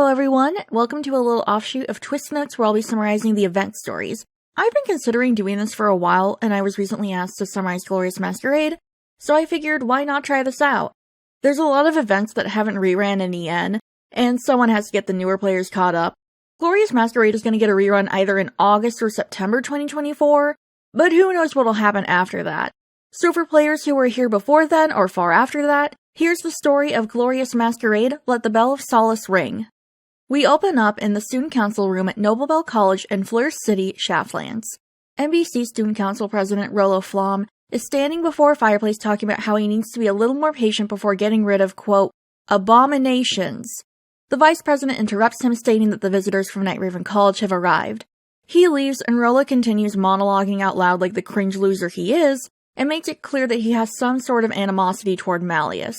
everyone, welcome to a little offshoot of TwstNotes where I'll be summarizing the event stories. I've been considering doing this for a while, and I was recently asked to summarize Glorious Masquerade, so I figured why not try this out. There's a lot of events that haven't reran in EN, and someone has to get the newer players caught up. Glorious Masquerade is going to get a rerun either in August or September 2024, but who knows what'll happen after that. So for players who were here before then or far after that, here's the story of Glorious Masquerade, Let the Bell of Solace Ring. We open up in the Student Council room at Noble Bell College in Flur City, Shaftlands. NBC Student Council President Rolo Flom is standing before a fireplace talking about how he needs to be a little more patient before getting rid of, quote, abominations. The Vice President interrupts him, stating that the visitors from Night Raven College have arrived. He leaves, and Rolo continues monologuing out loud like the cringe loser he is, and makes it clear that he has some sort of animosity toward Malleus.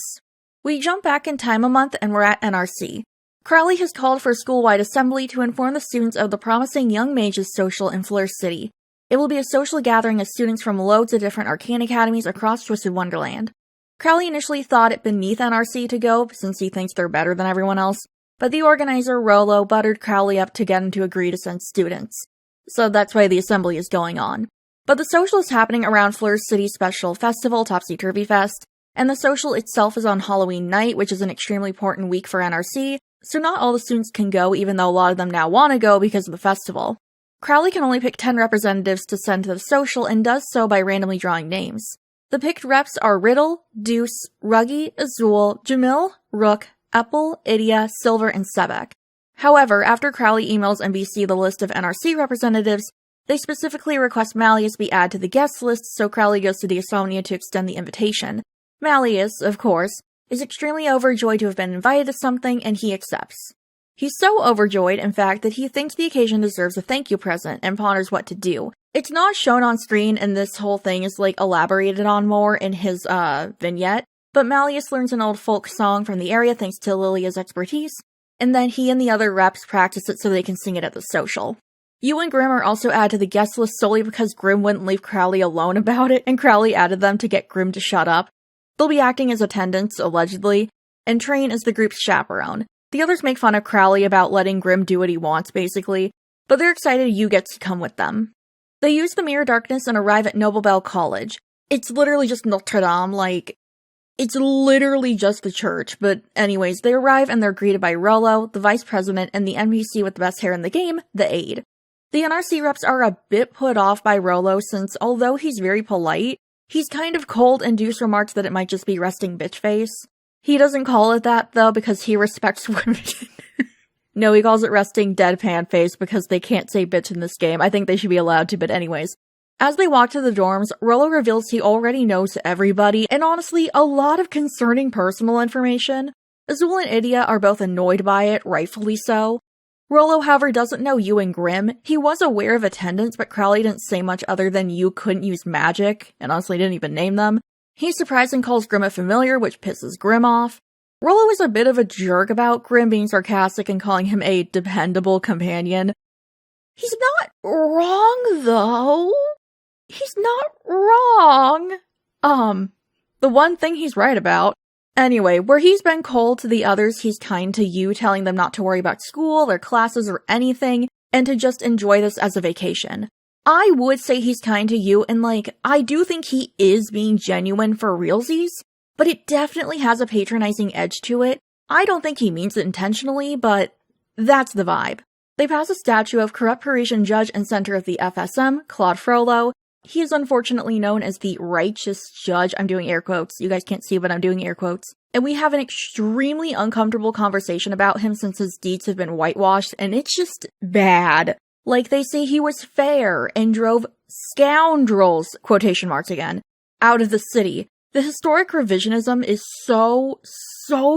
We jump back in time a month, and we're at NRC. Crowley has called for a school-wide assembly to inform the students of the promising Young Mages Social in Fleur City. It will be a social gathering of students from loads of different arcane academies across Twisted Wonderland. Crowley initially thought it beneath NRC to go, since he thinks they're better than everyone else, but the organizer, Rolo, buttered Crowley up to get him to agree to send students. So that's why the assembly is going on. But the social is happening around Fleur City's special festival, Topsy Turvy Fest, and the social itself is on Halloween night, which is an extremely important week for NRC, so not all the students can go, even though a lot of them now want to go because of the festival. Crowley can only pick 10 representatives to send to the social, and does so by randomly drawing names. The picked reps are Riddle, Deuce, Ruggy, Azul, Jamil, Rook, Apple, Idia, Silver, and Sebek. However, after Crowley emails NBC the list of NRC representatives, they specifically request Malleus be added to the guest list, so Crowley goes to Deosomnia to extend the invitation. Malleus, of course, is extremely overjoyed to have been invited to something, and he accepts. He's so overjoyed, in fact, that he thinks the occasion deserves a thank you present, and ponders what to do. It's not shown on screen, and this whole thing is, elaborated on more in his, vignette, but Malleus learns an old folk song from the area thanks to Lilia's expertise, and then he and the other reps practice it so they can sing it at the social. You and Grimm are also added to the guest list solely because Grimm wouldn't leave Crowley alone about it, and Crowley added them to get Grimm to shut up. They'll be acting as attendants, allegedly, and train as the group's chaperone. The others make fun of Crowley about letting Grimm do what he wants, basically, but they're excited you get to come with them. They use the Mirror Darkness and arrive at Noble Bell College. It's literally just Notre Dame, it's literally just the church, but anyways, they arrive and they're greeted by Rolo, the vice president, and the NPC with the best hair in the game, the aide. The NRC reps are a bit put off by Rolo since, although he's very polite, he's kind of cold, and Deuce remarks that it might just be resting bitch face. He doesn't call it that, though, because he respects women. No, he calls it resting deadpan face because they can't say bitch in this game. I think they should be allowed to, but anyways. As they walk to the dorms, Rolo reveals he already knows everybody, and honestly, a lot of concerning personal information. Azul and Idia are both annoyed by it, rightfully so. Rolo, however, doesn't know you and Grimm. He was aware of attendance, but Crowley didn't say much other than you couldn't use magic, and honestly didn't even name them. He's surprised and calls Grimm a familiar, which pisses Grimm off. Rolo is a bit of a jerk about Grimm being sarcastic and calling him a dependable companion. He's not wrong, though. He's not wrong. The one thing he's right about. Anyway, where he's been cold to the others, he's kind to you, telling them not to worry about school, their classes, or anything, and to just enjoy this as a vacation. I would say he's kind to you, and I do think he is being genuine for realsies, but it definitely has a patronizing edge to it. I don't think he means it intentionally, but that's the vibe. They pass a statue of corrupt Parisian judge and center of the FSM, Claude Frollo. He is unfortunately known as the righteous judge. I'm doing air quotes. You guys can't see, but I'm doing air quotes. And we have an extremely uncomfortable conversation about him since his deeds have been whitewashed, and it's just bad. They say he was fair and drove scoundrels, quotation marks again, out of the city. The historic revisionism is so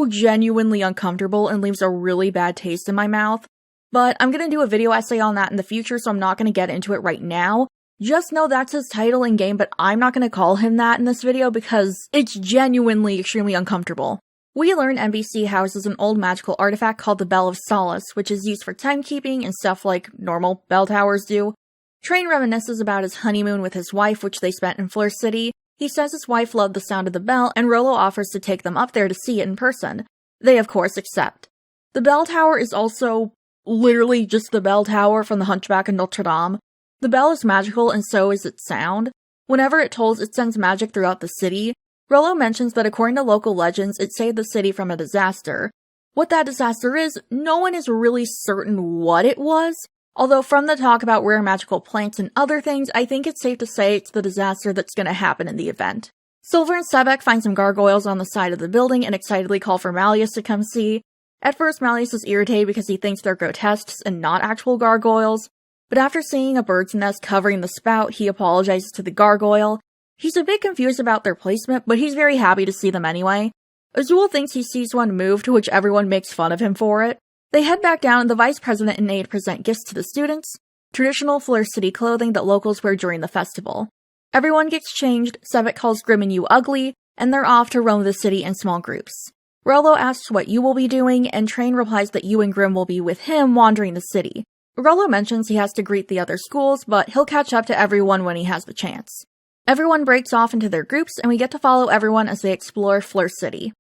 genuinely uncomfortable and leaves a really bad taste in my mouth. But I'm gonna do a video essay on that in the future, so I'm not gonna get into it right now. Just know that's his title in game, but I'm not going to call him that in this video because it's genuinely extremely uncomfortable. We learn NBC houses an old magical artifact called the Bell of Solace, which is used for timekeeping and stuff like normal bell towers do. Train reminisces about his honeymoon with his wife, which they spent in Fleur City. He says his wife loved the sound of the bell, and Rolo offers to take them up there to see it in person. They of course accept. The bell tower is also literally just the bell tower from the Hunchback of Notre Dame. The bell is magical and so is its sound. Whenever it tolls, it sends magic throughout the city. Rolo mentions that according to local legends, it saved the city from a disaster. What that disaster is, no one is really certain what it was, although from the talk about rare magical plants and other things, I think it's safe to say it's the disaster that's going to happen in the event. Silver and Sebek find some gargoyles on the side of the building and excitedly call for Malleus to come see. At first, Malleus is irritated because he thinks they're grotesques and not actual gargoyles, but after seeing a bird's nest covering the spout, he apologizes to the gargoyle. He's a bit confused about their placement, but he's very happy to see them anyway. Azul thinks he sees one move, to which everyone makes fun of him for it. They head back down and the vice president and aide present gifts to the students, traditional Flur City clothing that locals wear during the festival. Everyone gets changed, Sebek calls Grim and Yu ugly, and they're off to roam the city in small groups. Rolo asks what Yu will be doing, and Train replies that Yu and Grim will be with him wandering the city. Rolo mentions he has to greet the other schools, but he'll catch up to everyone when he has the chance. Everyone breaks off into their groups, and we get to follow everyone as they explore Flur City.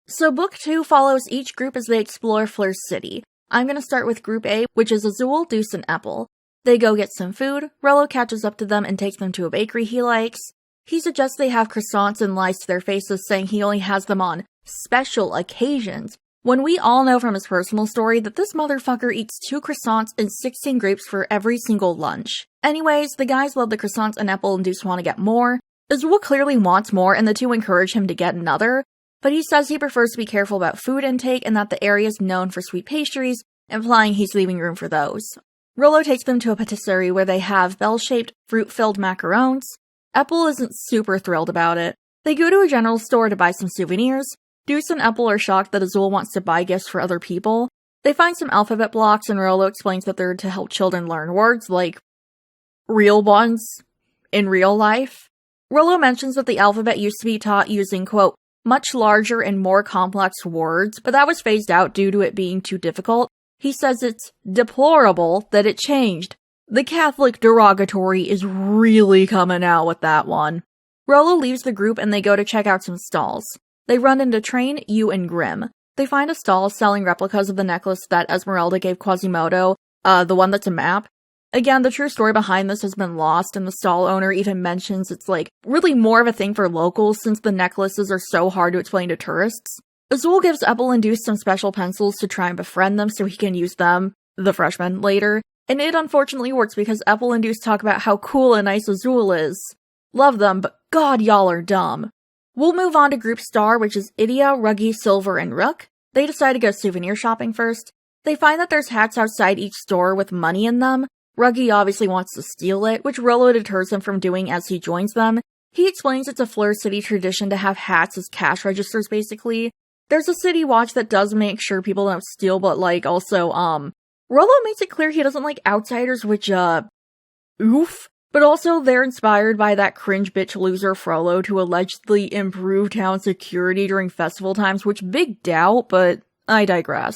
So Book 2 follows each group as they explore Flur City. I'm gonna start with Group A, which is Azul, Deuce, and Apple. They go get some food, Rolo catches up to them and takes them to a bakery he likes. He suggests they have croissants and lies to their faces, saying he only has them on special occasions, when we all know from his personal story that this motherfucker eats 2 croissants and 16 grapes for every single lunch. Anyways, the guys love the croissants and Apple and Deuce want to get more. Azul clearly wants more and the two encourage him to get another, but he says he prefers to be careful about food intake and that the area is known for sweet pastries, implying he's leaving room for those. Rolo takes them to a patisserie where they have bell-shaped, fruit-filled macarons. Apple isn't super thrilled about it. They go to a general store to buy some souvenirs. Deuce and Apple are shocked that Azul wants to buy gifts for other people. They find some alphabet blocks and Rolo explains that they're to help children learn words, like real ones, in real life. Rolo mentions that the alphabet used to be taught using, quote, much larger and more complex words, but that was phased out due to it being too difficult. He says it's deplorable that it changed. The Catholic derogatory is really coming out with that one. Rolo leaves the group and they go to check out some stalls. They run into Train, Yu, and Grim. They find a stall selling replicas of the necklace that Esmeralda gave Quasimodo, the one that's a map. Again, the true story behind this has been lost, and the stall owner even mentions it's like really more of a thing for locals since the necklaces are so hard to explain to tourists. Azul gives Apple and Deuce some special pencils to try and befriend them so he can use them, the freshmen, later. And it unfortunately works because Apple and Deuce talk about how cool and nice Azul is. Love them, but god, y'all are dumb. We'll move on to Group Star, which is Idia, Ruggy, Silver, and Rook. They decide to go souvenir shopping first. They find that there's hats outside each store with money in them. Ruggy obviously wants to steal it, which Rolo deters him from doing as he joins them. He explains it's a Fleur City tradition to have hats as cash registers, basically. There's a city watch that does make sure people don't steal, but also, Rolo makes it clear he doesn't like outsiders, which, oof. But also, they're inspired by that cringe bitch loser Frollo to allegedly improve town security during festival times, which big doubt, but I digress.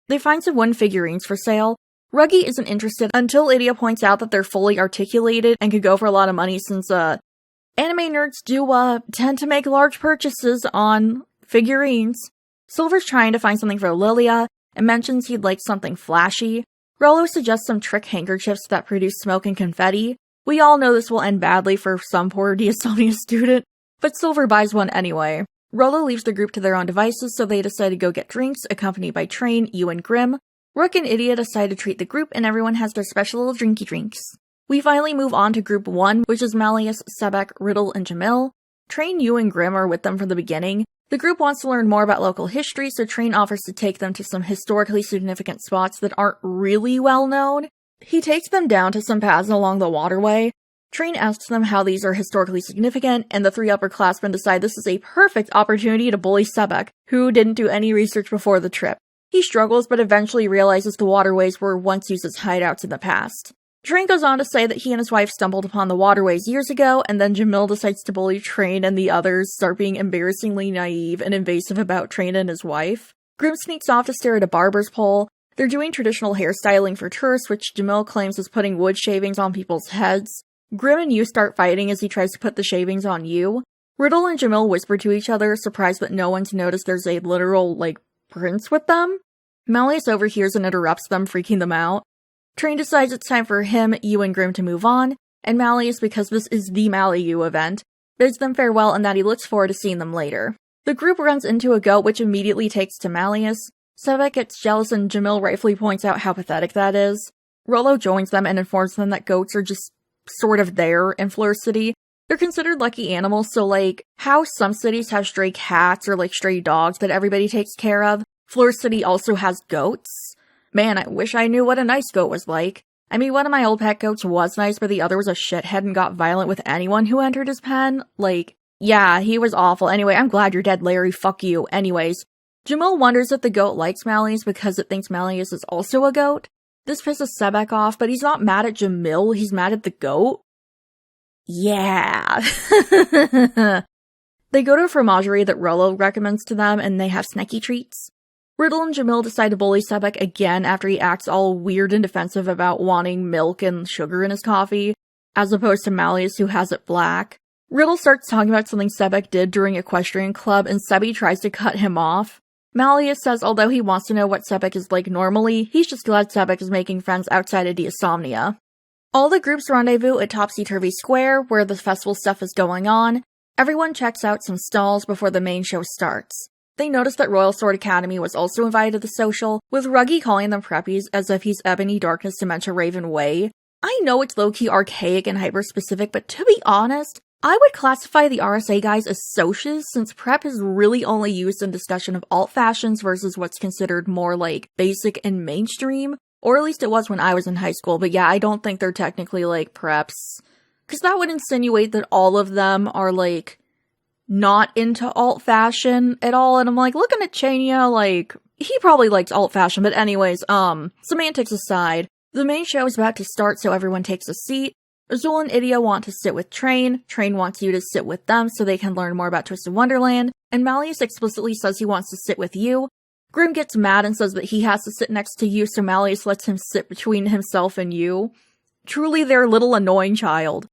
They find some wooden figurines for sale. Ruggy isn't interested until Idia points out that they're fully articulated and could go for a lot of money since, anime nerds do, tend to make large purchases on figurines. Silver's trying to find something for Lilia and mentions he'd like something flashy. Rolo suggests some trick handkerchiefs that produce smoke and confetti. We all know this will end badly for some poor Diasonia student, but Silver buys one anyway. Rolo leaves the group to their own devices, so they decide to go get drinks, accompanied by Train, Yu, and Grim. Rook and Idia decide to treat the group, and everyone has their special little drinky drinks. We finally move on to Group 1, which is Malleus, Sebek, Riddle, and Jamil. Train, Yu, and Grim are with them from the beginning. The group wants to learn more about local history, so Train offers to take them to some historically significant spots that aren't really well known. He takes them down to some paths along the waterway. Train asks them how these are historically significant, and the 3 upperclassmen decide this is a perfect opportunity to bully Sebek, who didn't do any research before the trip. He struggles, but eventually realizes the waterways were once used as hideouts in the past. Train goes on to say that he and his wife stumbled upon the waterways years ago, and then Jamil decides to bully Train, and the others start being embarrassingly naive and invasive about Train and his wife. Grim sneaks off to stare at a barber's pole. They're doing traditional hairstyling for tourists, which Jamil claims is putting wood shavings on people's heads. Grim and Yu start fighting as he tries to put the shavings on Yu. Riddle and Jamil whisper to each other, surprised that no one's noticed there's a literal, prince with them. Malleus overhears and interrupts them, freaking them out. Train decides it's time for him, you, and Grim to move on, and Malleus, because this is the Mally-U event, bids them farewell and that he looks forward to seeing them later. The group runs into a goat, which immediately takes to Malleus. Sebek gets jealous and Jamil rightfully points out how pathetic that is. Rolo joins them and informs them that goats are just sort of there in Flur City. They're considered lucky animals, so like, how some cities have stray cats or like stray dogs that everybody takes care of, Flur City also has goats. Man, I wish I knew what a nice goat was like. I mean, one of my old pet goats was nice, but the other was a shithead and got violent with anyone who entered his pen. Like, yeah, he was awful. Anyway, I'm glad you're dead, Larry. Fuck you. Anyways, Jamil wonders if the goat likes Malleus because it thinks Malleus is also a goat. This pisses Sebek off, but he's not mad at Jamil, he's mad at the goat. Yeah. They go to a fromagerie that Rolo recommends to them, and they have snacky treats. Riddle and Jamil decide to bully Sebek again after he acts all weird and defensive about wanting milk and sugar in his coffee, as opposed to Malleus who has it black. Riddle starts talking about something Sebek did during Equestrian Club, and Sebi tries to cut him off. Malleus says although he wants to know what Sebek is like normally, he's just glad Sebek is making friends outside of Diasomnia. All the groups rendezvous at Topsy Turvy Square, where the festival stuff is going on. Everyone checks out some stalls before the main show starts. They notice that Royal Sword Academy was also invited to the social, with Ruggy calling them preppies as if he's Ebony Darkness Dementia Raven Way. I know it's low-key archaic and hyper-specific, but to be honest, I would classify the RSA guys as socs, since prep is really only used in discussion of alt fashions versus what's considered more like basic and mainstream, or at least it was when I was in high school, but yeah, I don't think they're technically like preps. Because that would insinuate that all of them are like not into alt fashion at all, and I'm like, looking at Chania, like, he probably likes alt fashion, but anyways, semantics aside, the main show is about to start, so everyone takes a seat. Azul and Idia want to sit with Train wants you to sit with them so they can learn more about Twisted Wonderland, and Malleus explicitly says he wants to sit with you. Grim gets mad and says that he has to sit next to you, so Malleus lets him sit between himself and you. Truly their little annoying child.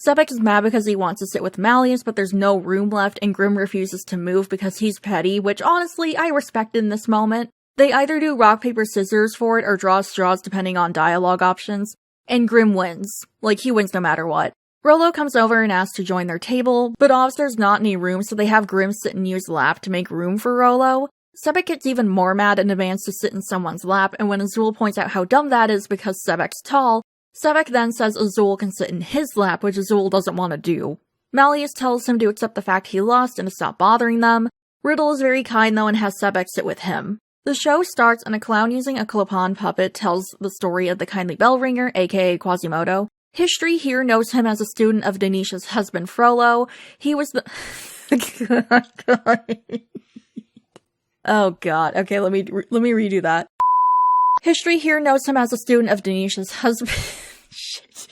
Sebek is mad because he wants to sit with Malleus, but there's no room left, and Grim refuses to move because he's petty, which honestly, I respect in this moment. They either do rock, paper, scissors for it, or draw straws depending on dialogue options, and Grim wins. Like, he wins no matter what. Rolo comes over and asks to join their table, but obviously there's not any room, so they have Grim sit in Yu's lap to make room for Rolo. Sebek gets even more mad and demands to sit in someone's lap, and when Azul points out how dumb that is because Sebek's tall, Sebek then says Azul can sit in his lap, which Azul doesn't want to do. Malleus tells him to accept the fact he lost and to stop bothering them. Riddle is very kind though and has Sebek sit with him. The show starts and a clown using a Clopin puppet tells the story of the kindly bell ringer, aka Quasimodo. History here knows him as a student of Denisha's husband Frollo. He was the... Oh god, okay, let me redo that. History here knows him as a student of Denisha's husband... Shit.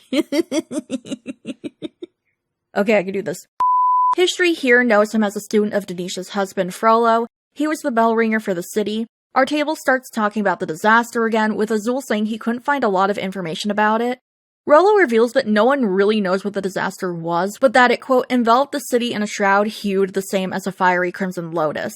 Okay, I can do this. History here knows him as a student of Denisha's husband Frollo. He was the bell ringer for the city. Our table starts talking about the disaster again, with Azul saying he couldn't find a lot of information about it. Rolo reveals that no one really knows what the disaster was, but that it, quote, enveloped the city in a shroud hued the same as a fiery crimson lotus.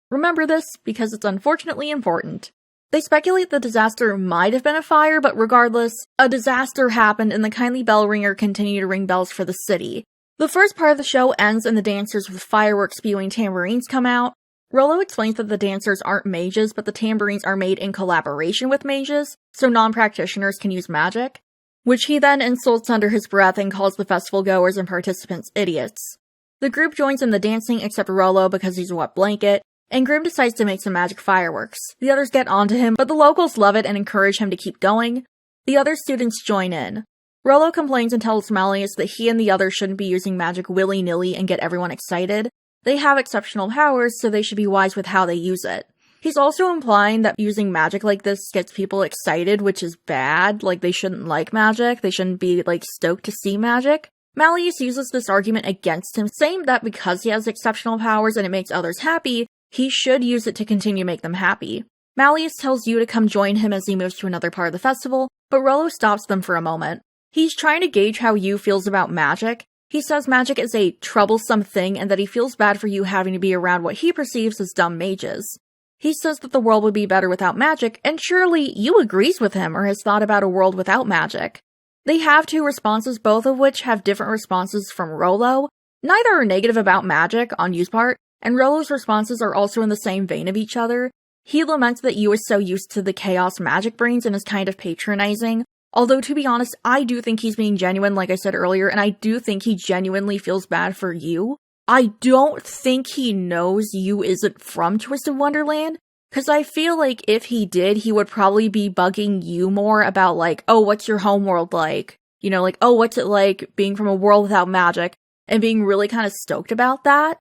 Remember this, because it's unfortunately important. They speculate the disaster might have been a fire, but regardless, a disaster happened and the kindly bell ringer continued to ring bells for the city. The first part of the show ends and the dancers with fireworks spewing tambourines come out. Rolo explains that the dancers aren't mages, but the tambourines are made in collaboration with mages, so non-practitioners can use magic, which he then insults under his breath and calls the festival goers and participants idiots. The group joins in the dancing except Rolo because he's a wet blanket, and Grim decides to make some magic fireworks. The others get onto him, but the locals love it and encourage him to keep going. The other students join in. Rolo complains and tells Malleus that he and the others shouldn't be using magic willy-nilly and get everyone excited. They have exceptional powers, so they should be wise with how they use it. He's also implying that using magic like this gets people excited, which is bad. Like, they shouldn't like magic. They shouldn't be, like, stoked to see magic. Malleus uses this argument against him, saying that because he has exceptional powers and it makes others happy, he should use it to continue to make them happy. Malleus tells Yu to come join him as he moves to another part of the festival, but Rolo stops them for a moment. He's trying to gauge how Yu feels about magic. He says magic is a troublesome thing and that he feels bad for Yu having to be around what he perceives as dumb mages. He says that the world would be better without magic, and surely Yu agrees with him or has thought about a world without magic. They have two responses, both of which have different responses from Rolo. Neither are negative about magic on Yu's part, and Rolo's responses are also in the same vein of each other. He laments that Yu is so used to the chaos magic brings and is kind of patronizing. Although, to be honest, I do think he's being genuine, like I said earlier, and I do think he genuinely feels bad for Yu. I don't think he knows Yu isn't from Twisted Wonderland, because I feel like if he did, he would probably be bugging Yu more about, like, oh, what's your homeworld like? You know, like, oh, what's it like being from a world without magic? And being really kind of stoked about that.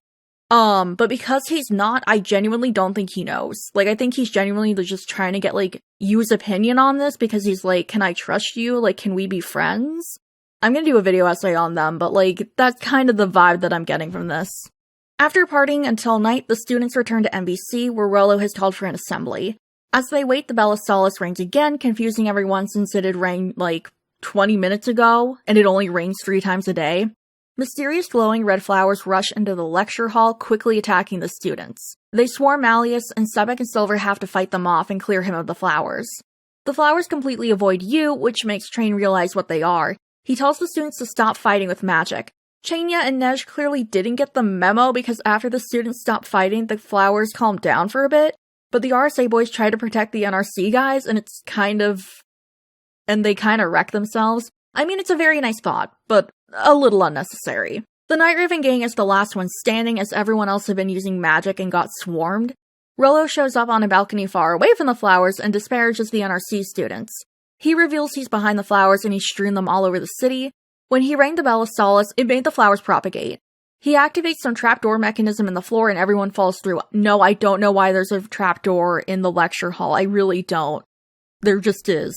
But because he's not, I genuinely don't think he knows. Like, I think he's genuinely just trying to get, like, Yu's opinion on this, because he's like, can I trust you? Like, can we be friends? I'm gonna do a video essay on them, but, like, that's kind of the vibe that I'm getting from this. After partying until night, the students return to MBC, where Rolo has called for an assembly. As they wait, the bell of Solace rings again, confusing everyone since it had rang, like, 20 minutes ago, and it only rings 3 times a day. Mysterious glowing red flowers rush into the lecture hall, quickly attacking the students. They swarm Malleus, and Sebek and Silver have to fight them off and clear him of the flowers. The flowers completely avoid Yu, which makes Train realize what they are. He tells the students to stop fighting with magic. Chanya and Nej clearly didn't get the memo because after the students stopped fighting, the flowers calmed down for a bit, but the RSA boys try to protect the NRC guys, and they kind of wreck themselves. I mean, it's a very nice thought, but a little unnecessary. The Night Raven gang is the last one standing as everyone else had been using magic and got swarmed. Rolo shows up on a balcony far away from the flowers and disparages the NRC students. He reveals he's behind the flowers and he's strewn them all over the city. When he rang the bell of Solace, it made the flowers propagate. He activates some trapdoor mechanism in the floor and everyone falls through. No, I don't know why there's a trapdoor in the lecture hall. I really don't. There just is.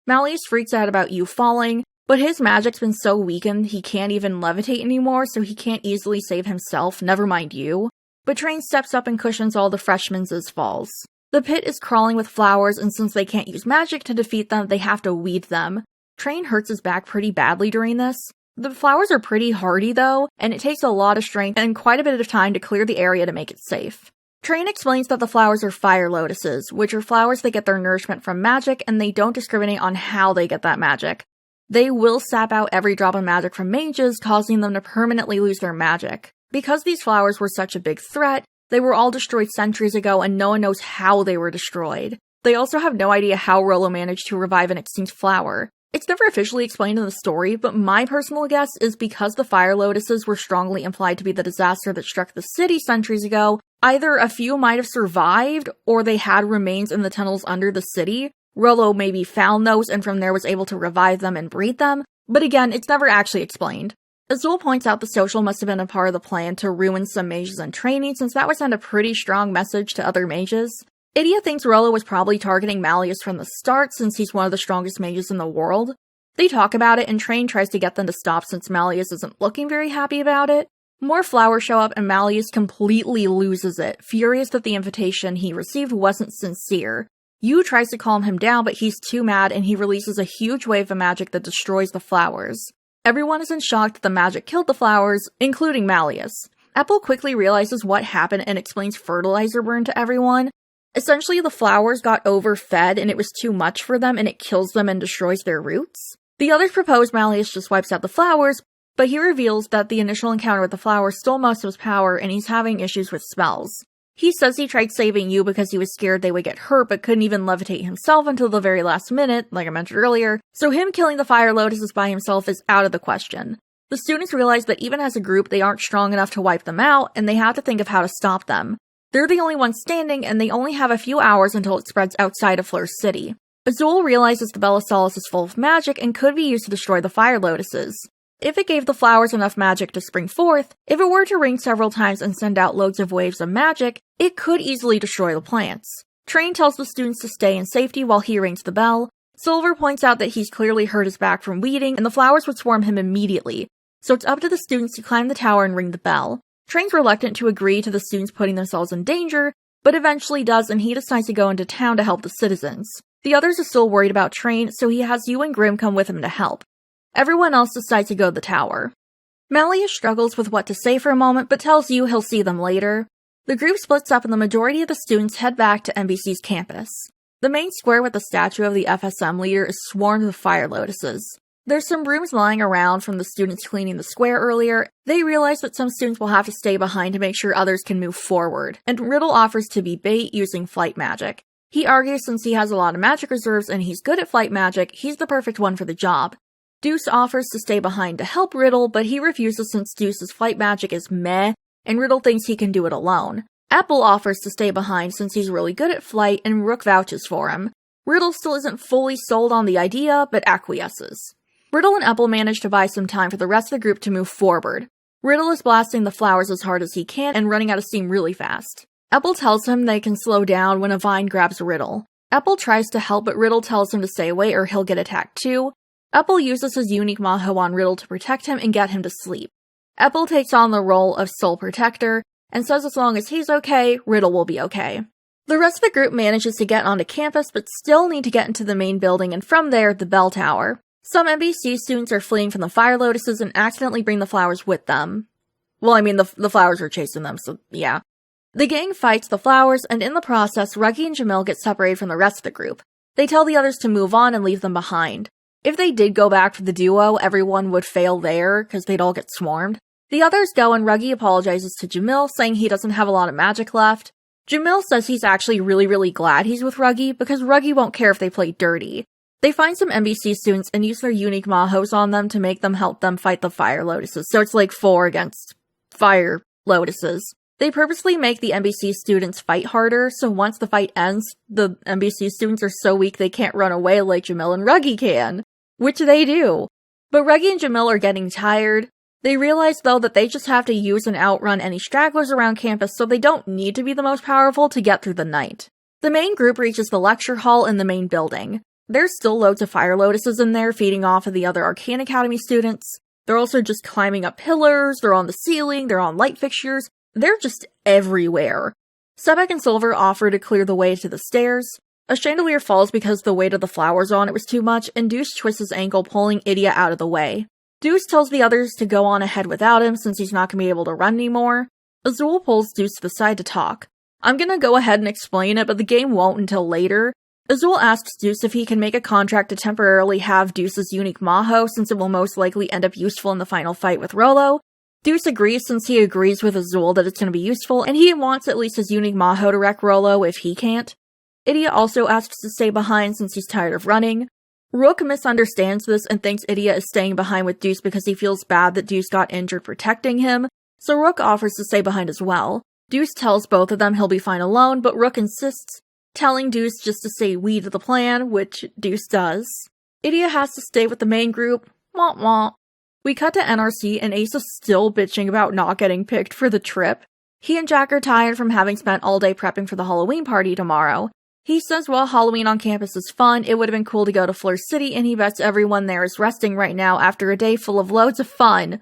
Malleus freaks out about Yu falling, but his magic's been so weakened he can't even levitate anymore, so he can't easily save himself, never mind Yu. But Train steps up and cushions all the freshmen's falls. The pit is crawling with flowers, and since they can't use magic to defeat them, they have to weed them. Train hurts his back pretty badly during this. The flowers are pretty hardy though, and it takes a lot of strength and quite a bit of time to clear the area to make it safe. Train explains that the flowers are fire lotuses, which are flowers that get their nourishment from magic, and they don't discriminate on how they get that magic. They will sap out every drop of magic from mages, causing them to permanently lose their magic. Because these flowers were such a big threat, they were all destroyed centuries ago and no one knows how they were destroyed. They also have no idea how Rolo managed to revive an extinct flower. It's never officially explained in the story, but my personal guess is because the fire lotuses were strongly implied to be the disaster that struck the city centuries ago, either a few might have survived, or they had remains in the tunnels under the city. Rolo maybe found those and from there was able to revive them and breed them, but again, it's never actually explained. Azul points out the social must have been a part of the plan to ruin some mages in training, since that would send a pretty strong message to other mages. Idia thinks Rolo was probably targeting Malleus from the start, since he's one of the strongest mages in the world. They talk about it, and Train tries to get them to stop since Malleus isn't looking very happy about it. More flowers show up, and Malleus completely loses it, furious that the invitation he received wasn't sincere. Yu tries to calm him down, but he's too mad, and he releases a huge wave of magic that destroys the flowers. Everyone is in shock that the magic killed the flowers, including Malleus. Apple quickly realizes what happened and explains fertilizer burn to everyone. Essentially, the flowers got overfed and it was too much for them and it kills them and destroys their roots. The others propose Malleus just wipes out the flowers, but he reveals that the initial encounter with the flowers stole most of his power and he's having issues with spells. He says he tried saving Yu because he was scared they would get hurt but couldn't even levitate himself until the very last minute, like I mentioned earlier, so him killing the fire lotuses by himself is out of the question. The students realize that even as a group they aren't strong enough to wipe them out, and they have to think of how to stop them. They're the only ones standing, and they only have a few hours until it spreads outside of Flur's city. Azul realizes the Bell of Solace is full of magic and could be used to destroy the fire lotuses. If it gave the flowers enough magic to spring forth, if it were to ring several times and send out loads of waves of magic, it could easily destroy the plants. Train tells the students to stay in safety while he rings the bell. Silver points out that he's clearly hurt his back from weeding, and the flowers would swarm him immediately, so it's up to the students to climb the tower and ring the bell. Train's reluctant to agree to the students putting themselves in danger, but eventually does, and he decides to go into town to help the citizens. The others are still worried about Train, so he has Yu and Grim come with him to help. Everyone else decides to go to the tower. Malleus struggles with what to say for a moment, but tells Yu he'll see them later. The group splits up and the majority of the students head back to NBC's campus. The main square with the statue of the FSM leader is swarmed with fire lotuses. There's some brooms lying around from the students cleaning the square earlier. They realize that some students will have to stay behind to make sure others can move forward, and Riddle offers to be bait using flight magic. He argues since he has a lot of magic reserves and he's good at flight magic, he's the perfect one for the job. Deuce offers to stay behind to help Riddle, but he refuses since Deuce's flight magic is meh, and Riddle thinks he can do it alone. Apple offers to stay behind since he's really good at flight, and Rook vouches for him. Riddle still isn't fully sold on the idea, but acquiesces. Riddle and Apple manage to buy some time for the rest of the group to move forward. Riddle is blasting the flowers as hard as he can and running out of steam really fast. Apple tells him they can slow down when a vine grabs Riddle. Apple tries to help, but Riddle tells him to stay away or he'll get attacked too. Apple uses his unique Maho on Riddle to protect him and get him to sleep. Apple takes on the role of sole protector and says as long as he's okay, Riddle will be okay. The rest of the group manages to get onto campus but still need to get into the main building and from there, the bell tower. Some NBC students are fleeing from the fire lotuses and accidentally bring the flowers with them. Well, I mean, the flowers are chasing them, so yeah. The gang fights the flowers, and in the process, Ruggy and Jamil get separated from the rest of the group. They tell the others to move on and leave them behind. If they did go back for the duo, everyone would fail there, because they'd all get swarmed. The others go and Ruggy apologizes to Jamil, saying he doesn't have a lot of magic left. Jamil says he's actually really glad he's with Ruggy, because Ruggy won't care if they play dirty. They find some NBC students and use their unique Mahos on them to make them help them fight the fire lotuses, so it's like 4 against fire lotuses. They purposely make the NBC students fight harder, so once the fight ends, the NBC students are so weak they can't run away like Jamil and Ruggy can. Which they do. But Ruggy and Jamil are getting tired. They realize though that they just have to use and outrun any stragglers around campus, so they don't need to be the most powerful to get through the night. The main group reaches the lecture hall in the main building. There's still loads of fire lotuses in there feeding off of the other Arcane Academy students. They're also just climbing up pillars, they're on the ceiling, they're on light fixtures. They're just everywhere. Sebek and Silver offer to clear the way to the stairs. A chandelier falls because the weight of the flowers on it was too much, and Deuce twists his ankle, pulling Idia out of the way. Deuce tells the others to go on ahead without him since he's not going to be able to run anymore. Azul pulls Deuce to the side to talk. I'm gonna go ahead and explain it, but the game won't until later. Azul asks Deuce if he can make a contract to temporarily have Deuce's unique Maho since it will most likely end up useful in the final fight with Rolo. Deuce agrees since he agrees with Azul that it's going to be useful, and he wants at least his unique Maho to wreck Rolo if he can't. Idia also asks to stay behind since he's tired of running. Rook misunderstands this and thinks Idia is staying behind with Deuce because he feels bad that Deuce got injured protecting him, so Rook offers to stay behind as well. Deuce tells both of them he'll be fine alone, but Rook insists, telling Deuce just to say we to the plan, which Deuce does. Idia has to stay with the main group. Wah wah. We cut to NRC and Ace is still bitching about not getting picked for the trip. He and Jack are tired from having spent all day prepping for the Halloween party tomorrow. He says while Halloween on campus is fun, it would have been cool to go to Flur City, and he bets everyone there is resting right now after a day full of loads of fun.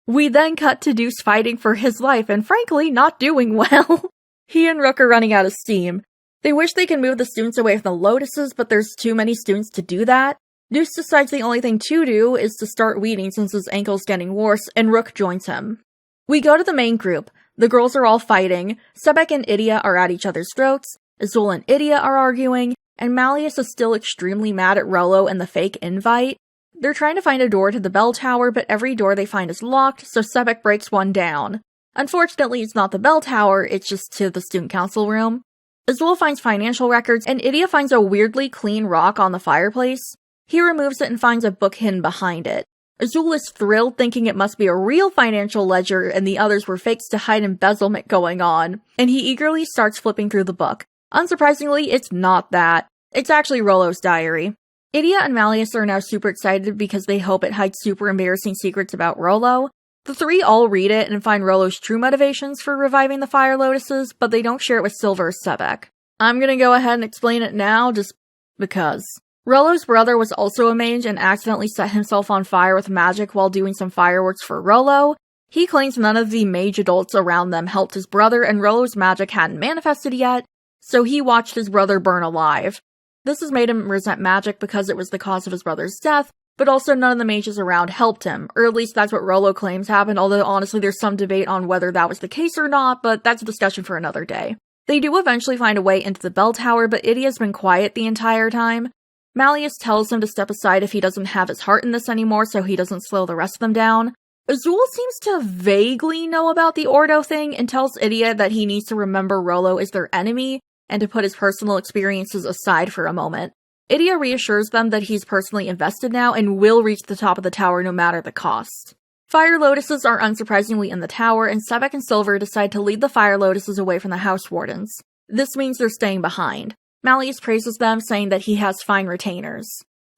We then cut to Deuce fighting for his life and frankly not doing well. He and Rook are running out of steam. They wish they can move the students away from the lotuses, but there's too many students to do that. Deuce decides the only thing to do is to start weeding since his ankle's getting worse, and Rook joins him. We go to the main group. The girls are all fighting, Sebek and Idia are at each other's throats, Azul and Idia are arguing, and Malleus is still extremely mad at Rolo and the fake invite. They're trying to find a door to the bell tower, but every door they find is locked, so Sebek breaks one down. Unfortunately, it's not the bell tower, it's just to the student council room. Azul finds financial records, and Idia finds a weirdly clean rock on the fireplace. He removes it and finds a book hidden behind it. Azul is thrilled, thinking it must be a real financial ledger and the others were fakes to hide embezzlement going on, and he eagerly starts flipping through the book. Unsurprisingly, it's not that. It's actually Rolo's diary. Idia and Malleus are now super excited because they hope it hides super embarrassing secrets about Rolo. The three all read it and find Rolo's true motivations for reviving the Fire Lotuses, but they don't share it with Silver or Sebek. I'm gonna go ahead and explain it now, just because. Rolo's brother was also a mage and accidentally set himself on fire with magic while doing some fireworks for Rolo. He claims none of the mage adults around them helped his brother and Rolo's magic hadn't manifested yet, so he watched his brother burn alive. This has made him resent magic because it was the cause of his brother's death, but also none of the mages around helped him, or at least that's what Rolo claims happened, although honestly there's some debate on whether that was the case or not, but that's a discussion for another day. They do eventually find a way into the bell tower, but Idia's been quiet the entire time. Malleus tells him to step aside if he doesn't have his heart in this anymore so he doesn't slow the rest of them down. Azul seems to vaguely know about the Ordo thing and tells Idia that he needs to remember Rolo is their enemy and to put his personal experiences aside for a moment. Idia reassures them that he's personally invested now and will reach the top of the tower no matter the cost. Fire Lotuses are unsurprisingly in the tower, and Sebek and Silver decide to lead the Fire Lotuses away from the House Wardens. This means they're staying behind. Malleus praises them, saying that he has fine retainers.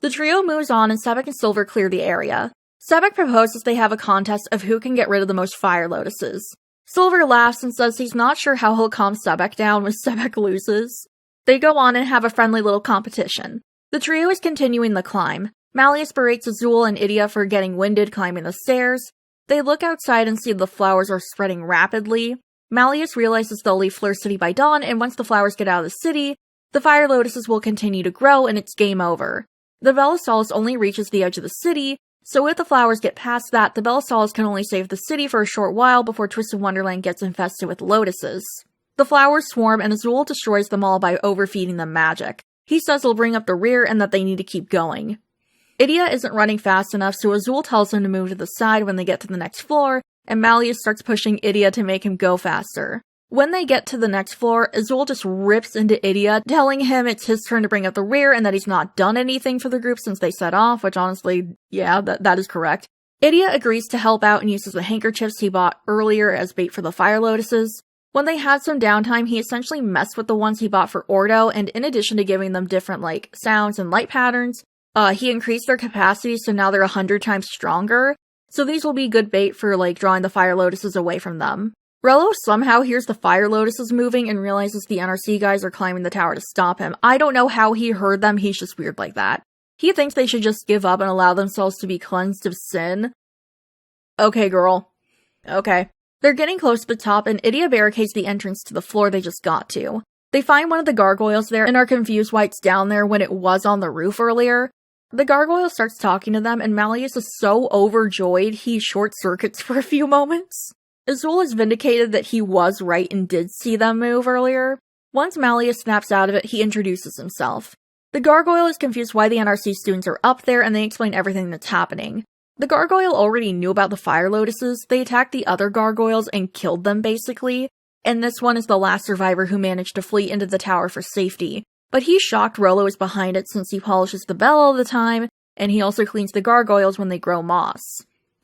The trio moves on and Sebek and Silver clear the area. Sebek proposes they have a contest of who can get rid of the most Fire Lotuses. Silver laughs and says he's not sure how he'll calm Sebek down when Sebek loses. They go on and have a friendly little competition. The trio is continuing the climb. Malleus berates Azul and Idia for getting winded climbing the stairs. They look outside and see the flowers are spreading rapidly. Malleus realizes they'll leave Flur City by dawn, and once the flowers get out of the city, the Fire Lotuses will continue to grow and it's game over. The Bella Solace only reaches the edge of the city, so if the flowers get past that, the Bella Solace can only save the city for a short while before Twisted Wonderland gets infested with lotuses. The flowers swarm and Azul destroys them all by overfeeding them magic. He says he'll bring up the rear and that they need to keep going. Idia isn't running fast enough, so Azul tells him to move to the side when they get to the next floor, and Malleus starts pushing Idia to make him go faster. When they get to the next floor, Azul just rips into Idia, telling him it's his turn to bring up the rear and that he's not done anything for the group since they set off, which honestly, yeah, that is correct. Idia agrees to help out and uses the handkerchiefs he bought earlier as bait for the Fire Lotuses. When they had some downtime, he essentially messed with the ones he bought for Ordo, and in addition to giving them different, sounds and light patterns, he increased their capacity so now they're 100 times stronger. So these will be good bait for, drawing the Fire Lotuses away from them. Rolo somehow hears the Fire Lotuses moving and realizes the NRC guys are climbing the tower to stop him. I don't know how he heard them, he's just weird like that. He thinks they should just give up and allow themselves to be cleansed of sin. Okay, girl. Okay. They're getting close to the top, and Idia barricades the entrance to the floor they just got to. They find one of the gargoyles there and are confused why it's down there when it was on the roof earlier. The gargoyle starts talking to them, and Malleus is so overjoyed he short-circuits for a few moments. Azul is vindicated that he was right and did see them move earlier. Once Malleus snaps out of it, he introduces himself. The gargoyle is confused why the NRC students are up there, and they explain everything that's happening. The gargoyle already knew about the Fire Lotuses. They attacked the other gargoyles and killed them, basically, and this one is the last survivor who managed to flee into the tower for safety. But he's shocked Rolo is behind it since he polishes the bell all the time, and he also cleans the gargoyles when they grow moss.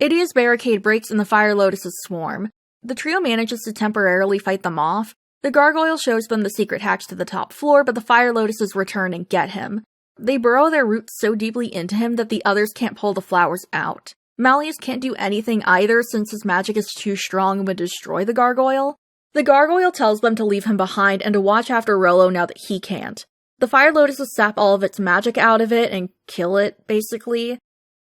Idia's barricade breaks and the Fire Lotuses swarm. The trio manages to temporarily fight them off. The gargoyle shows them the secret hatch to the top floor, but the Fire Lotuses return and get him. They burrow their roots so deeply into him that the others can't pull the flowers out. Malleus can't do anything either since his magic is too strong and would destroy the gargoyle. The gargoyle tells them to leave him behind and to watch after Rolo now that he can't. The Fire Lotuses sap all of its magic out of it and kill it, basically.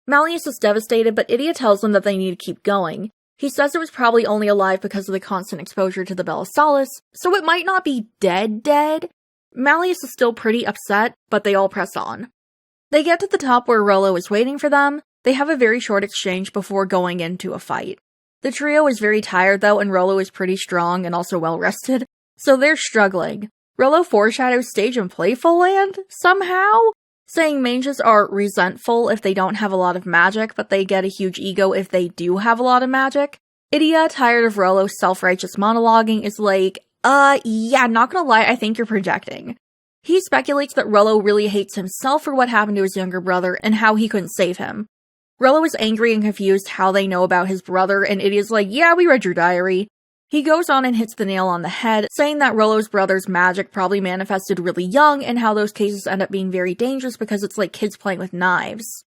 Malleus is devastated, but Idia tells them that they need to keep going. He says it was probably only alive because of the constant exposure to the Bella Solace, so it might not be dead. Malleus is still pretty upset, but they all press on. They get to the top where Rolo is waiting for them. They have a very short exchange before going into a fight. The trio is very tired though, and Rolo is pretty strong and also well rested, so they're struggling. Rolo foreshadows Stage and Playful Land, somehow, saying mages are resentful if they don't have a lot of magic, but they get a huge ego if they do have a lot of magic. Idia, tired of Rolo's self-righteous monologuing, is like, yeah, not gonna lie, I think you're projecting. He speculates that Rolo really hates himself for what happened to his younger brother and how he couldn't save him. Rolo is angry and confused how they know about his brother, and Idia's like, yeah, we read your diary. He goes on and hits the nail on the head, saying that Rolo's brother's magic probably manifested really young and how those cases end up being very dangerous because it's like kids playing with knives.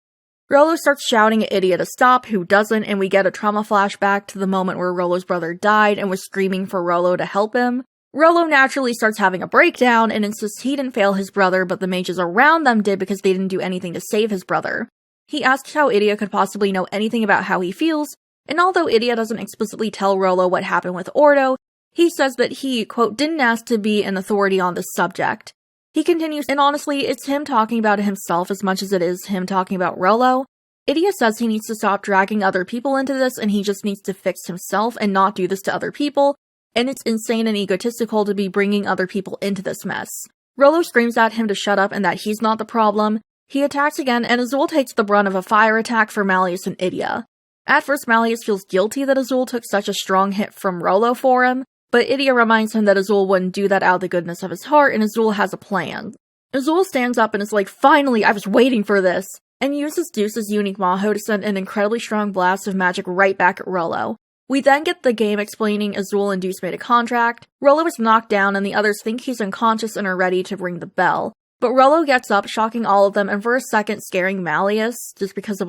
Rolo starts shouting at Idia to stop, who doesn't, and we get a trauma flashback to the moment where Rolo's brother died and was screaming for Rolo to help him. Rolo naturally starts having a breakdown and insists he didn't fail his brother, but the mages around them did because they didn't do anything to save his brother. He asks how Idia could possibly know anything about how he feels, and although Idia doesn't explicitly tell Rolo what happened with Ordo, he says that he, quote, didn't ask to be an authority on this subject. He continues, and honestly, it's him talking about it himself as much as it is him talking about Rolo. Idia says he needs to stop dragging other people into this and he just needs to fix himself and not do this to other people, and it's insane and egotistical to be bringing other people into this mess. Rolo screams at him to shut up and that he's not the problem. He attacks again, and Azul takes the brunt of a fire attack for Malleus and Idia. At first, Malleus feels guilty that Azul took such a strong hit from Rolo for him, but Idia reminds him that Azul wouldn't do that out of the goodness of his heart, and Azul has a plan. Azul stands up and is like, "Finally, I was waiting for this!" and uses Deuce's unique Maho to send an incredibly strong blast of magic right back at Rolo. We then get the game explaining Azul and Deuce made a contract. Rolo is knocked down and the others think he's unconscious and are ready to ring the bell. But Rolo gets up, shocking all of them, and for a second scaring Malleus, just because of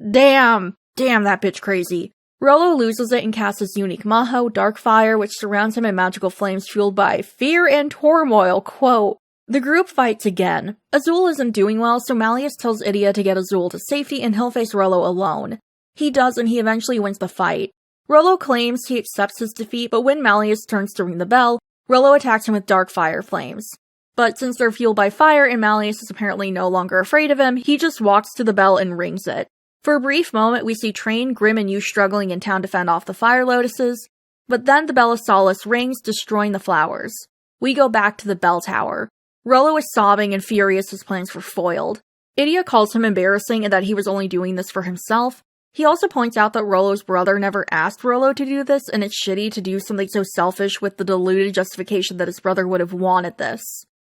damn that bitch crazy. Rolo loses it and casts his unique Maho, Darkfire, which surrounds him in magical flames fueled by fear and turmoil, quote. The group fights again. Azul isn't doing well, so Malleus tells Idia to get Azul to safety and he'll face Rolo alone. He does, and he eventually wins the fight. Rolo claims he accepts his defeat, but when Malleus turns to ring the bell, Rolo attacks him with Darkfire flames. But since they're fueled by fire and Malleus is apparently no longer afraid of him, he just walks to the bell and rings it. For a brief moment, we see Train, Grim, and Yu struggling in town to fend off the fire lotuses, but then the bell of Solace rings, destroying the flowers. We go back to the bell tower. Rolo is sobbing and furious his plans were foiled. Idia calls him embarrassing and that he was only doing this for himself. He also points out that Rolo's brother never asked Rolo to do this, and it's shitty to do something so selfish with the diluted justification that his brother would have wanted this.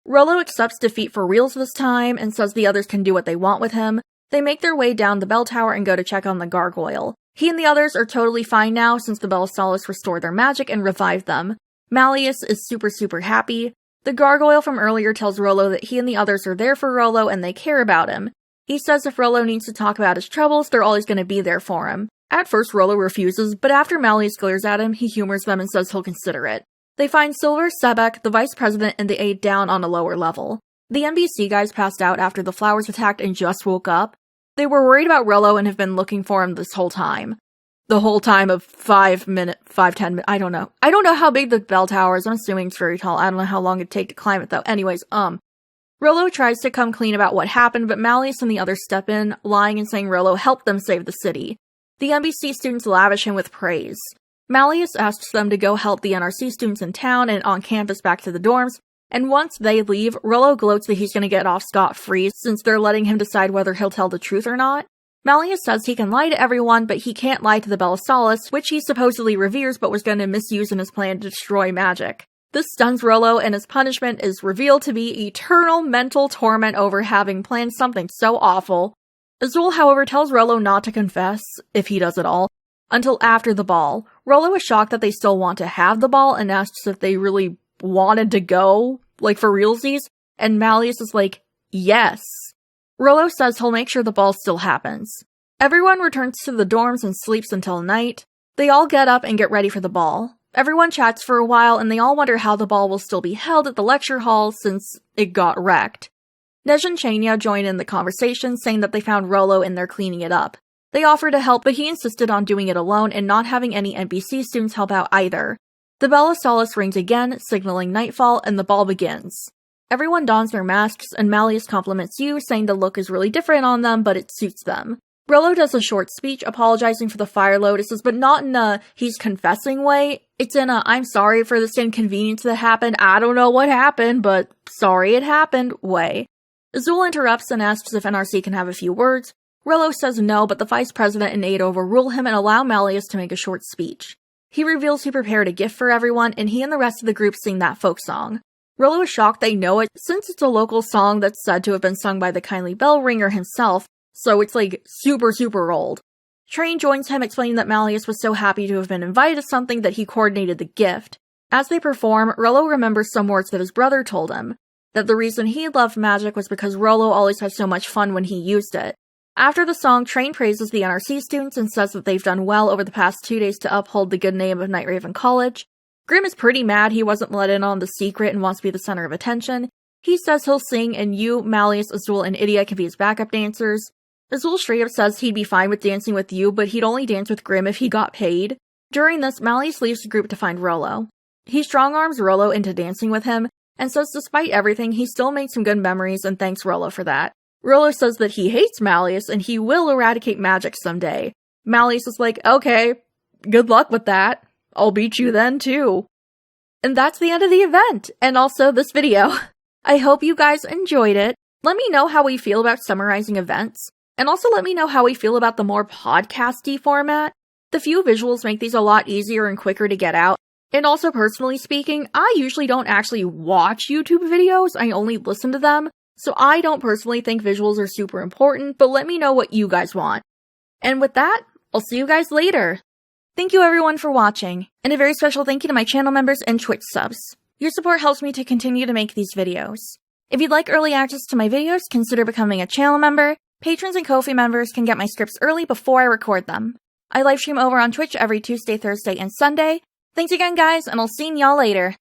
Rolo accepts defeat for reals this time, and says the others can do what they want with him. They make their way down the bell tower and go to check on the gargoyle. He and the others are totally fine now since the Bell of Solace restored their magic and revived them. Malleus is super happy. The gargoyle from earlier tells Rolo that he and the others are there for Rolo and they care about him. He says if Rolo needs to talk about his troubles, they're always going to be there for him. At first, Rolo refuses, but after Malleus glares at him, he humors them and says he'll consider it. They find Silver, Sebek, the vice president, and the aide down on a lower level. The NBC guys passed out after the flowers attacked and just woke up. They were worried about Rolo and have been looking for him this whole time. The whole time of 10 minutes, I don't know. I don't know how big the bell tower is. I'm assuming it's very tall. I don't know how long it'd take to climb it though. Anyways, Rolo tries to come clean about what happened, but Malleus and the others step in, lying and saying Rolo helped them save the city. The NBC students lavish him with praise. Malleus asks them to go help the NRC students in town and on campus back to the dorms, and once they leave, Rolo gloats that he's gonna get off scot-free since they're letting him decide whether he'll tell the truth or not. Malleus says he can lie to everyone, but he can't lie to the Bell of Solace, which he supposedly reveres but was gonna misuse in his plan to destroy magic. This stuns Rolo, and his punishment is revealed to be eternal mental torment over having planned something so awful. Azul, however, tells Rolo not to confess, if he does at all, until after the ball. Rolo is shocked that they still want to have the ball and asks if they really wanted to go, like for realsies, and Malleus is like, yes. Rolo says he'll make sure the ball still happens. Everyone returns to the dorms and sleeps until night. They all get up and get ready for the ball. Everyone chats for a while, and they all wonder how the ball will still be held at the lecture hall since it got wrecked. Nej and Chania join in the conversation, saying that they found Rolo and they're cleaning it up. They offer to help, but he insisted on doing it alone and not having any NBC students help out either. The Bell of Solace rings again, signaling nightfall, and the ball begins. Everyone dons their masks, and Malleus compliments Yu, saying the look is really different on them, but it suits them. Rolo does a short speech apologizing for the fire lotuses, but not in a he's confessing way. It's in a I'm sorry for this inconvenience that happened, I don't know what happened, but sorry it happened way. Azul interrupts and asks if NRC can have a few words. Rolo says no, but the vice president and aide overrule him and allow Malleus to make a short speech. He reveals he prepared a gift for everyone, and he and the rest of the group sing that folk song. Rolo is shocked they know it, since it's a local song that's said to have been sung by the kindly bell ringer himself, so it's like super old. Train joins him, explaining that Malleus was so happy to have been invited to something that he coordinated the gift. As they perform, Rolo remembers some words that his brother told him, that the reason he loved magic was because Rolo always had so much fun when he used it. After the song, Train praises the NRC students and says that they've done well over the past 2 days to uphold the good name of Night Raven College. Grim is pretty mad he wasn't let in on the secret and wants to be the center of attention. He says he'll sing and Yu, Malleus, Azul, and Idia can be his backup dancers. Azul straight up says he'd be fine with dancing with Yu, but he'd only dance with Grim if he got paid. During this, Malleus leaves the group to find Rolo. He strong-arms Rolo into dancing with him, and says despite everything, he still made some good memories and thanks Rolo for that. Rolo says that he hates Malleus and he will eradicate magic someday. Malleus is like, okay, good luck with that. I'll beat you then too. And that's the end of the event, and also this video. I hope you guys enjoyed it. Let me know how we feel about summarizing events, and also let me know how we feel about the more podcasty format. The few visuals make these a lot easier and quicker to get out. And also, personally speaking, I usually don't actually watch YouTube videos, I only listen to them, so I don't personally think visuals are super important, but let me know what you guys want. And with that, I'll see you guys later. Thank you everyone for watching, and a very special thank you to my channel members and Twitch subs. Your support helps me to continue to make these videos. If you'd like early access to my videos, consider becoming a channel member. Patrons and Ko-fi members can get my scripts early before I record them. I livestream over on Twitch every Tuesday, Thursday, and Sunday. Thanks again guys, and I'll see y'all later.